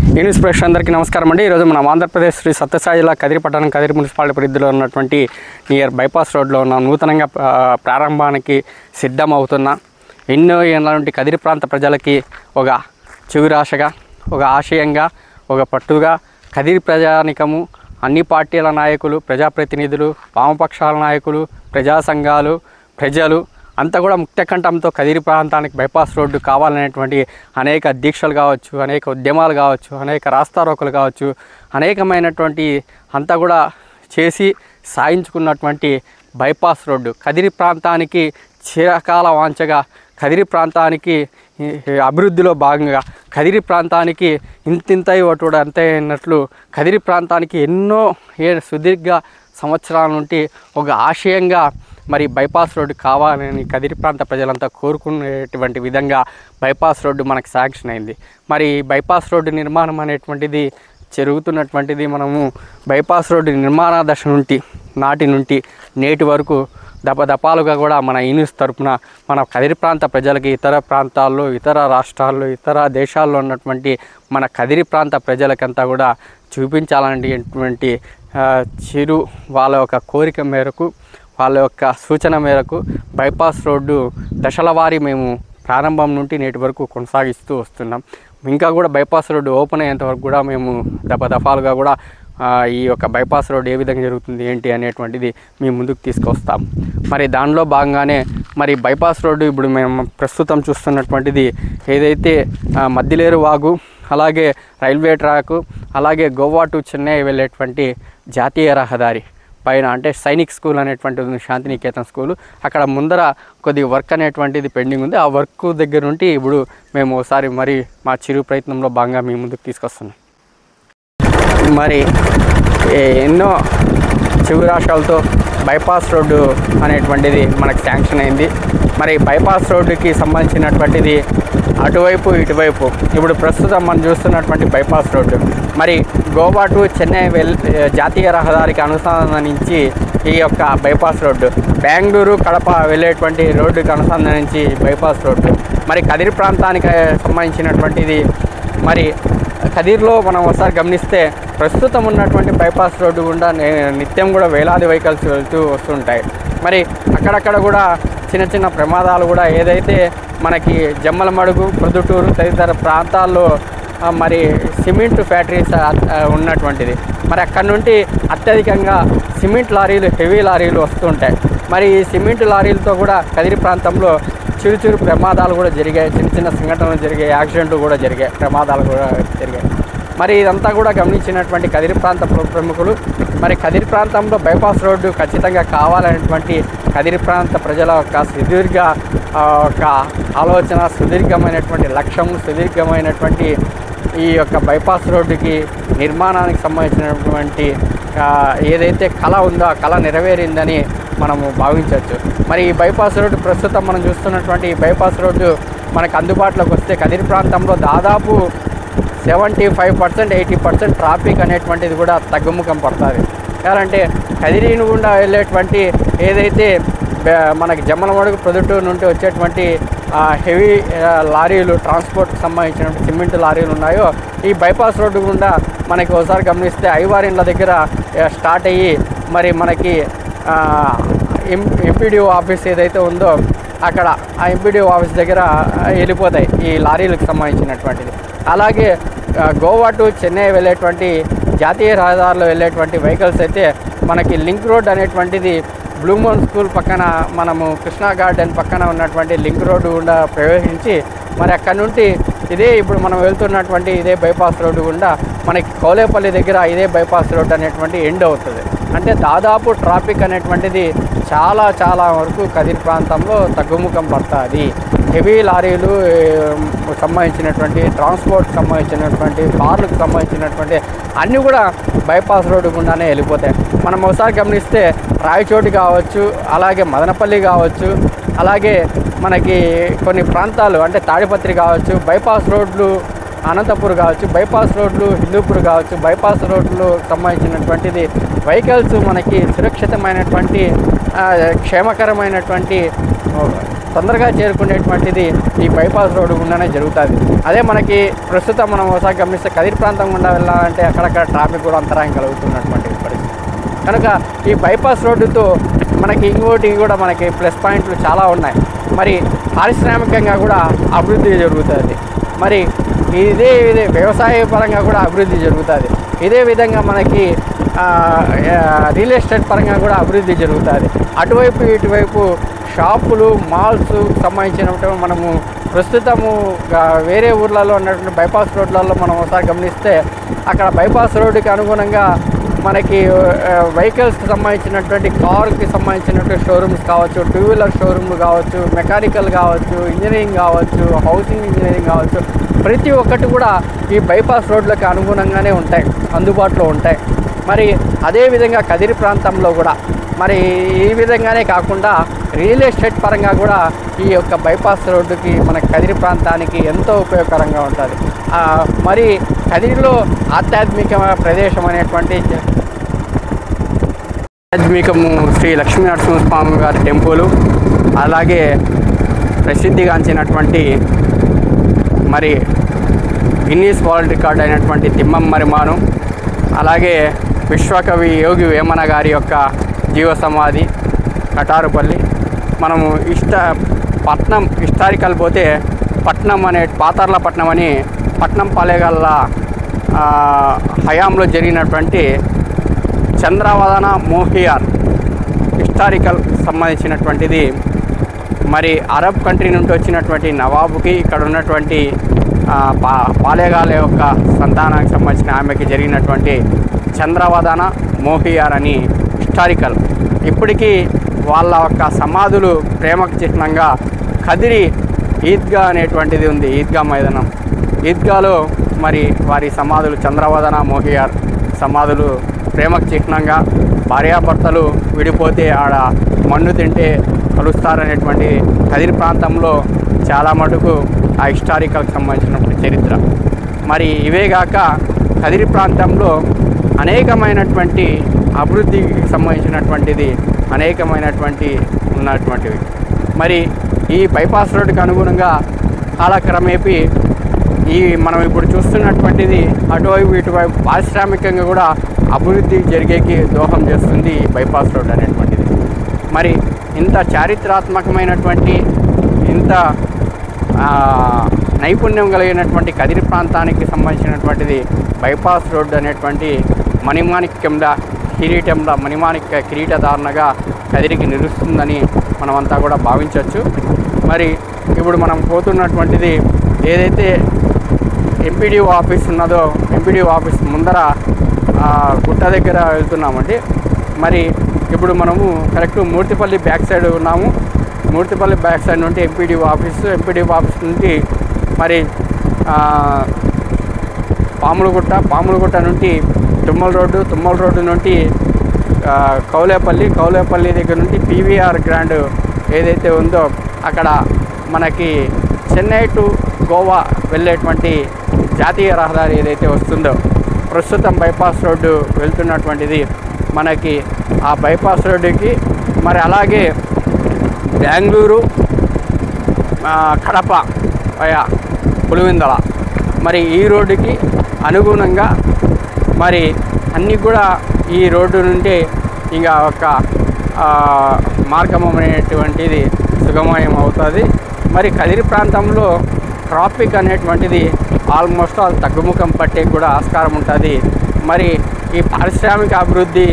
ఈ న్యూస్ ప్రేక్షకులందరికీ నమస్కారం అండి. ఈరోజు మనం ఆంధ్రప్రదేశ్ శ్రీ సత్యసాయి జిల్లా కదిరి పట్టణం కదిరి మున్సిపాలిటీ పరిధిలో ఉన్నటువంటి నియర్ బైపాస్ రోడ్లో ఉన్న నూతనంగా ప్రారంభానికి సిద్ధమవుతున్న ఎన్నో ఏళ్ళ నుండి కదిరి ప్రాంత ప్రజలకి ఒక చిగురాశగా, ఒక ఆశయంగా, ఒక పట్టుగా కదిరి ప్రజానికము, అన్ని పార్టీల నాయకులు, ప్రజాప్రతినిధులు, వామపక్షాల నాయకులు, ప్రజా సంఘాలు, ప్రజలు అంతా కూడా ముక్తకంఠంతో కదిరి ప్రాంతానికి బైపాస్ రోడ్డు కావాలనేటువంటి అనేక దీక్షలు కావచ్చు, అనేక ఉద్యమాలు కావచ్చు, అనేక రాస్తారోకలు కావచ్చు, అనేకమైనటువంటి అంతా కూడా చేసి సాధించుకున్నటువంటి బైపాస్ రోడ్డు కదిరి ప్రాంతానికి చిరకాల వాంఛగా, కదిరి ప్రాంతానికి అభివృద్ధిలో భాగంగా, కదిరి ప్రాంతానికి ఇంతింతై ఒకటి అంతే అన్నట్లు కదిరి ప్రాంతానికి ఎన్నో సుదీర్ఘ సంవత్సరాల నుండి ఒక ఆశయంగా మరి బైపాస్ రోడ్డు కావాలని కదిరి ప్రాంత ప్రజలంతా కోరుకునేటువంటి విధంగా బైపాస్ రోడ్డు మనకు శాంక్షన్ అయింది. మరి బైపాస్ రోడ్డు నిర్మాణం అనేటువంటిది జరుగుతున్నటువంటిది మనము బైపాస్ రోడ్డు నిర్మాణ దశ నాటి నుండి నేటి వరకు దపదపాలుగా కూడా మన ఈ న్యూస్ తరపున మన కదిరి ప్రాంత ప్రజలకి ఇతర ప్రాంతాల్లో, ఇతర రాష్ట్రాల్లో, ఇతర దేశాల్లో ఉన్నటువంటి మన కదిరి ప్రాంత ప్రజలకంతా కూడా చూపించాలనేటువంటి వాళ్ళ యొక్క కోరిక మేరకు, వాళ్ళ యొక్క సూచన మేరకు బైపాస్ రోడ్డు దశల వారీ మేము ప్రారంభం నుండి నేటి వరకు కొనసాగిస్తూ వస్తున్నాం. ఇంకా కూడా బైపాస్ రోడ్డు ఓపెన్ అయ్యేంత వరకు కూడా మేము దఫాలుగా కూడా ఈ యొక్క బైపాస్ రోడ్డు ఏ విధంగా జరుగుతుంది ఏంటి అనేటువంటిది మేము ముందుకు తీసుకొస్తాం. మరి దానిలో భాగంగానే మరి బైపాస్ రోడ్డు ఇప్పుడు మేము ప్రస్తుతం చూస్తున్నటువంటిది ఏదైతే మద్దిలేరు వాగు, అలాగే రైల్వే ట్రాకు, అలాగే గోవా టు చెన్నై వెళ్ళేటువంటి జాతీయ రహదారి పైన అంటే సైనిక్ స్కూల్ అనేటువంటిది ఉంది, శాంతినికేతన్ స్కూలు. అక్కడ ముందర కొద్ది వర్క్ అనేటువంటిది పెండింగ్ ఉంది. ఆ వర్క్ దగ్గర నుండి ఇప్పుడు మేము ఒకసారి మరి మా చిరు ప్రయత్నంలో భాగంగా మేము ముందుకు తీసుకొస్తున్నాం. మరి ఎన్నో చిగురాశాలతో బైపాస్ రోడ్డు అనేటువంటిది మనకు శాంక్షన్ అయింది. మరి బైపాస్ రోడ్డుకి సంబంధించినటువంటిది అటువైపు ఇటువైపు ఇప్పుడు ప్రస్తుతం మనం చూస్తున్నటువంటి బైపాస్ రోడ్డు మరి గోవా టు చెన్నై జాతీయ రహదారికి అనుసంధానించి ఈ యొక్క బైపాస్ రోడ్డు, బెంగళూరు కడప వెళ్ళేటువంటి రోడ్డుకి అనుసంధానించి బైపాస్ రోడ్డు మరి కదిరి ప్రాంతానికి సంబంధించినటువంటిది. మరి కదిరిలో మనం ఒకసారి గమనిస్తే ప్రస్తుతం ఉన్నటువంటి బైపాస్ రోడ్డు గుండా నిత్యం కూడా వేలాది వెహికల్స్ వెళ్తూ వస్తుంటాయి. మరి అక్కడక్కడ కూడా చిన్న చిన్న ప్రమాదాలు కూడా ఏదైతే మనకి జమ్మలమడుగు, ప్రొద్దుటూరు తదితర ప్రాంతాల్లో మరి సిమెంట్ ఫ్యాక్టరీస్ ఉన్నటువంటిది. మరి అక్కడ నుండి అత్యధికంగా సిమెంట్ లారీలు, హెవీ లారీలు వస్తుంటాయి. మరి ఈ సిమెంట్ లారీలతో కూడా కదిరి ప్రాంతంలో చిరు ప్రమాదాలు కూడా జరిగాయి, చిన్న చిన్న సంఘటనలు జరిగాయి, యాక్సిడెంట్లు కూడా జరిగాయి, ప్రమాదాలు కూడా జరిగాయి. మరి ఇదంతా కూడా గమనించినటువంటి కదిరి ప్రాంత ప్రముఖులు మరి కదిరి ప్రాంతంలో బైపాస్ రోడ్డు ఖచ్చితంగా కావాలనేటువంటి కదిరి ప్రాంత ప్రజల యొక్క సుదీర్ఘ ఒక ఆలోచన, సుదీర్ఘమైనటువంటి లక్ష్యము, సుదీర్ఘమైనటువంటి ఈ యొక్క బైపాస్ రోడ్డుకి నిర్మాణానికి సంబంధించినటువంటి ఏదైతే కళ ఉందో ఆ కళ నెరవేరిందని మనము భావించవచ్చు. మరి ఈ బైపాస్ రోడ్డు ప్రస్తుతం మనం చూస్తున్నటువంటి ఈ బైపాస్ రోడ్డు మనకు అందుబాటులోకి వస్తే కదిరి ప్రాంతంలో దాదాపు 75%, 80% ట్రాఫిక్ అనేటువంటిది కూడా తగ్గుముఖం పడుతుంది. ఎందుకంటే కదిరిని గుండా వెళ్ళేటువంటి ఏదైతే మనకి జమ్మలమడుగు, ప్రొద్దుటూరు నుండి వచ్చేటువంటి హెవీ లారీలు, ట్రాన్స్పోర్ట్కి సంబంధించినటువంటి సిమెంట్ లారీలు ఉన్నాయో ఈ బైపాస్ రోడ్డు గుండా మనకి ఒకసారి గమనిస్తే ఐవారిన్ల దగ్గర స్టార్ట్ అయ్యి మరి మనకి ఎంపీడీఓ ఆఫీస్ ఏదైతే ఉందో అక్కడ ఆ ఎంపీడీఓ ఆఫీస్ దగ్గర వెళ్ళిపోతాయి ఈ లారీలకు సంబంధించినటువంటిది. అలాగే గోవా టు చెన్నై వెళ్ళేటువంటి జాతీయ రహదారిలో వెళ్ళేటువంటి వెహికల్స్ అయితే మనకి లింక్ రోడ్ అనేటువంటిది బ్లూ మౌంట్ స్కూల్ పక్కన మనము కృష్ణా గార్డెన్ పక్కన ఉన్నటువంటి లింక్ రోడ్డు గుండా ప్రవేశించి మరి అక్కడ నుండి ఇదే ఇప్పుడు మనం వెళ్తున్నటువంటి ఇదే బైపాస్ రోడ్డు గుండా మనకి కౌలేపల్లి దగ్గర ఇదే బైపాస్ రోడ్డు అనేటువంటి ఎండ్ అవుతుంది. అంటే దాదాపు ట్రాఫిక్ అనేటువంటిది చాలా వరకు కదిరి ప్రాంతంలో తగ్గుముఖం పడుతుంది. హెవీ లారీలు సంబంధించినటువంటి, ట్రాన్స్పోర్ట్కి సంబంధించినటువంటి, కార్లకు సంబంధించినటువంటి అన్నీ కూడా బైపాస్ రోడ్డు గుండానే వెళ్ళిపోతాయి. మనం ఒకసారి గమనిస్తే రాయచోటి కావచ్చు, అలాగే మదనపల్లి కావచ్చు, అలాగే మనకి కొన్ని ప్రాంతాలు అంటే తాడిపత్రి కావచ్చు, బైపాస్ రోడ్లు అనంతపూర్ కావచ్చు, బైపాస్ రోడ్లు హిందూపూర్ కావచ్చు, బైపాస్ రోడ్లు సంబంధించినటువంటిది వెహికల్స్ మనకి సురక్షితమైనటువంటి క్షేమకరమైనటువంటి తొందరగా చేరుకునేటువంటిది ఈ బైపాస్ రోడ్డు గుండానే జరుగుతుంది. అదే మనకి ప్రస్తుతం మనం ఒకసారి గమనిస్తే కదిరి ప్రాంతం గుండా వెళ్ళాలంటే అక్కడక్కడ ట్రాఫిక్ కూడా అంతరాయం కలుగుతున్నటువంటి పరిస్థితి. కనుక ఈ బైపాస్ రోడ్డుతో మనకి ఇంకోటి కూడా మనకి ప్లస్ పాయింట్లు చాలా ఉన్నాయి. మరి పారిశ్రామికంగా కూడా అభివృద్ధి జరుగుతుంది. మరి ఇదే వ్యవసాయ పరంగా కూడా అభివృద్ధి జరుగుతుంది. ఇదే విధంగా మనకి రియల్ ఎస్టేట్ పరంగా కూడా అభివృద్ధి జరుగుతుంది. అటువైపు ఇటువైపు షాపులు మాల్స్ సంబంధించినట్టు మనము ప్రస్తుతము వేరే ఊర్లలో ఉన్నటువంటి బైపాస్ రోడ్లలో మనం ఒకసారి గమనిస్తే అక్కడ బైపాస్ రోడ్డుకి అనుగుణంగా మనకి వెహికల్స్కి సంబంధించినటువంటి కార్కి సంబంధించినటువంటి షోరూమ్స్ కావచ్చు, టూ వీలర్ షోరూమ్లు కావచ్చు, మెకానికల్ కావచ్చు, ఇంజనీరింగ్ కావచ్చు, హౌసింగ్ ఇంజనీరింగ్ కావచ్చు, ప్రతి ఒక్కటి కూడా ఈ బైపాస్ రోడ్లకు అనుగుణంగానే ఉంటాయి, అందుబాటులో ఉంటాయి. మరి అదేవిధంగా కదిరి ప్రాంతంలో కూడా మరి ఈ విధంగానే కాకుండా రియల్ ఎస్టేట్ పరంగా కూడా ఈ యొక్క బైపాస్ రోడ్డుకి మన కదిరి ప్రాంతానికి ఎంతో ఉపయోగకరంగా ఉంటుంది. మరి కదిరిలో ఆధ్యాత్మిక ప్రదేశం అనేటువంటి ఆధ్యాత్మికము శ్రీ లక్ష్మీ నరసింహస్వామి గారి టెంపుల్, అలాగే ప్రసిద్ధిగాంచినటువంటి మరి గిన్నీస్ వరల్డ్ రికార్డ్ అయినటువంటి తిమ్మం మరిమాను, అలాగే విశ్వకవి యోగి వేమన గారి యొక్క జీవ సమాధి కటారుపల్లి. మనము పట్నం హిస్టారికల్ పోతే పట్నం అనే పాతర్లపట్నం అని పట్నం పాలేగల్ల హయాంలో జరిగినటువంటి చంద్రవదన మోహియార్ హిస్టారికల్ సంబంధించినటువంటిది. మరి అరబ్ కంట్రీ నుండి వచ్చినటువంటి నవాబుకి ఇక్కడ ఉన్నటువంటి పాలేగాల యొక్క సంతానానికి సంబంధించిన ఆమెకి జరిగినటువంటి చంద్రవదన మోహియార్ అని హిస్టారికల్. ఇప్పటికీ వాళ్ళ యొక్క సమాధులు ప్రేమకు చిహ్నంగా కదిరి ఈద్గా అనేటువంటిది ఉంది, ఈద్గా మైదానం. ఈద్గాలో మరి వారి సమాధులు చంద్రవదన మోహియార్ సమాధులు ప్రేమకు చిహ్నంగా భార్యాభర్తలు విడిపోతే ఆడ మన్ను తింటే కలుస్తారనేటువంటి కదిరి ప్రాంతంలో చాలా మటుకు ఆ హిస్టారికల్కి సంబంధించినటువంటి చరిత్ర. మరి ఇవేగాక కదిరి ప్రాంతంలో అనేకమైనటువంటి అభివృద్ధికి సంబంధించినటువంటిది అనేకమైనటువంటి ఉన్నటువంటివి. మరి ఈ బైపాస్ రోడ్డుకి అనుగుణంగా కాలక్రమేపీ మనం ఇప్పుడు చూస్తున్నటువంటిది అటువైపు ఇటువైపు పారిశ్రామికంగా కూడా అభివృద్ధి జరిగేకి దోహం చేస్తుంది ఈ బైపాస్ రోడ్ అనేటువంటిది. మరి ఇంత చారిత్రాత్మకమైనటువంటి ఇంత నైపుణ్యం కలిగినటువంటి కదిరి ప్రాంతానికి సంబంధించినటువంటిది బైపాస్ రోడ్డు అనేటువంటి మణిమాణిక్యంలా కిరీటంలా మణిమాణిక్య కిరీటధారణగా కదిరికి నిలుస్తుందని మనమంతా కూడా భావించవచ్చు. మరి ఇప్పుడు మనం పోతున్నటువంటిది ఏదైతే ఎంపీడీఓ ఆఫీస్ ఉన్నదో ఎంపీడీఓ ఆఫీస్ ముందర గుట్ట దగ్గర వెళ్తున్నామండి. మరి ఇప్పుడు మనము కరెక్ట్ మూర్తిపల్లి బ్యాక్ సైడ్ ఉన్నాము. మూర్తిపల్లి బ్యాక్ సైడ్ నుండి ఎంపీడీఓ ఆఫీస్ నుండి మరి పాములగుట్ట నుండి తుమ్మల రోడ్డు నుండి కౌలేపల్లి దగ్గర నుండి పీవీఆర్ గ్రాండ్ ఏదైతే ఉందో అక్కడ మనకి చెన్నై టు గోవా వెళ్ళేటువంటి జాతీయ రహదారి ఏదైతే వస్తుందో ప్రస్తుతం బైపాస్ రోడ్డు వెళ్తున్నటువంటిది మనకి ఆ బైపాస్ రోడ్డుకి మరి అలాగే బెంగళూరు కడప వయా పులివెందుల మరి ఈ రోడ్డుకి అనుగుణంగా మరి అన్నీ కూడా ఈ రోడ్డు నుండి ఇంకా ఒక మార్గం అనేటువంటిది సుగమయం అవుతుంది. మరి కదిరి ప్రాంతంలో ట్రాఫిక్ అనేటువంటిది ఆల్మోస్ట్ తగ్గుముఖం పట్టే కూడా ఆస్కారం ఉంటుంది. మరి ఈ పారిశ్రామిక అభివృద్ధి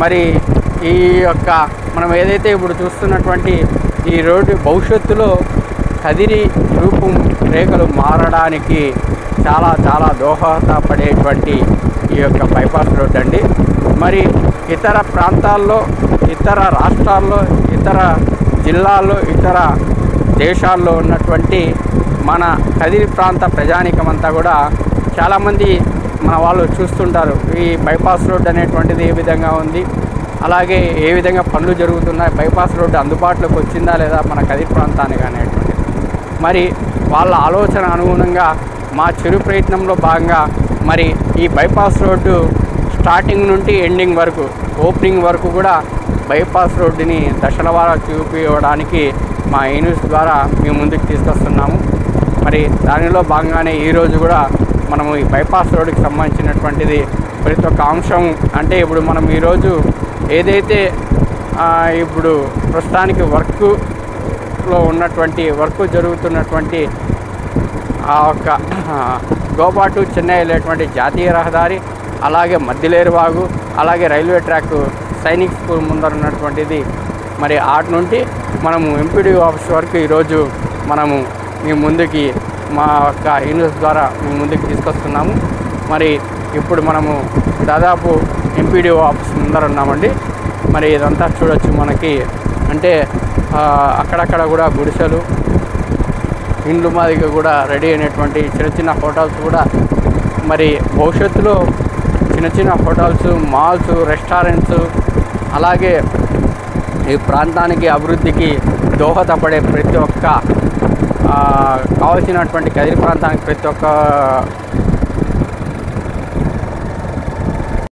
మరి ఈ యొక్క మనం ఏదైతే ఇప్పుడు చూస్తున్నటువంటి ఈ రోడ్డు భవిష్యత్తులో కదిరి రూపం రేఖలు మారడానికి చాలా చాలా దోహదపడేటువంటి ఈ యొక్క బైపాస్ రోడ్ అండి. మరి ఇతర ప్రాంతాల్లో ఇతర రాష్ట్రాల్లో ఇతర జిల్లాల్లో ఇతర దేశాల్లో ఉన్నటువంటి మన కదిరి ప్రాంత ప్రజానీకమంతా కూడా చాలామంది మన వాళ్ళు చూస్తుంటారు ఈ బైపాస్ రోడ్ అనేటువంటిది ఏ విధంగా ఉంది, అలాగే ఏ విధంగా పనులు జరుగుతున్నాయి, బైపాస్ రోడ్డు అందుబాటులోకి వచ్చిందా లేదా మన కదిరి ప్రాంతానికి అనేటువంటిది. మరి వాళ్ళ ఆలోచన అనుగుణంగా మా చిరు ప్రయత్నంలో భాగంగా మరి ఈ బైపాస్ రోడ్డు స్టార్టింగ్ నుండి ఎండింగ్ వరకు ఓపెనింగ్ వరకు కూడా బైపాస్ రోడ్డుని దశల వారా చూపించడానికి మా ఈ న్యూస్ ద్వారా మేము ముందుకు తీసుకొస్తున్నాము. మరి దానిలో భాగంగానే ఈరోజు కూడా మనము ఈ బైపాస్ రోడ్డుకి సంబంధించినటువంటిది ప్రతి ఒక్క అంశం, అంటే ఇప్పుడు మనం ఈరోజు ఏదైతే ఇప్పుడు ప్రస్తుతానికి వర్క్ జరుగుతున్నటువంటి ఆ యొక్క గోవా టు చెన్నై వెళ్ళేటువంటి జాతీయ రహదారి, అలాగే మద్దిలేరువాగు, అలాగే రైల్వే ట్రాక్, సైనిక్ స్కూల్ ముందర ఉన్నటువంటిది, మరి ఆటి నుండి మనము ఎంపీడీఓ ఆఫీస్ వరకు ఈరోజు మనము మీ ముందుకి మా యొక్క ఈ న్యూస్ ద్వారా మీ ముందుకు తీసుకొస్తున్నాము. మరి ఇప్పుడు మనము దాదాపు ఎంపీడీఓ ఆఫీస్ ముందర ఉన్నామండి. మరి ఇదంతా చూడొచ్చు మనకి, అంటే అక్కడక్కడ కూడా గుడిసెలు, ఇండ్లు మాదిరిగా కూడా రెడీ అయినటువంటి చిన్న చిన్న హోటల్స్ కూడా, మరి భవిష్యత్తులో చిన్న చిన్న హోటల్స్, మాల్స్, రెస్టారెంట్స్, అలాగే ఈ ప్రాంతానికి అభివృద్ధికి దోహదపడే ప్రతి ఒక్క కావాల్సినటువంటి కదిరి ప్రాంతానికి ప్రతి ఒక్క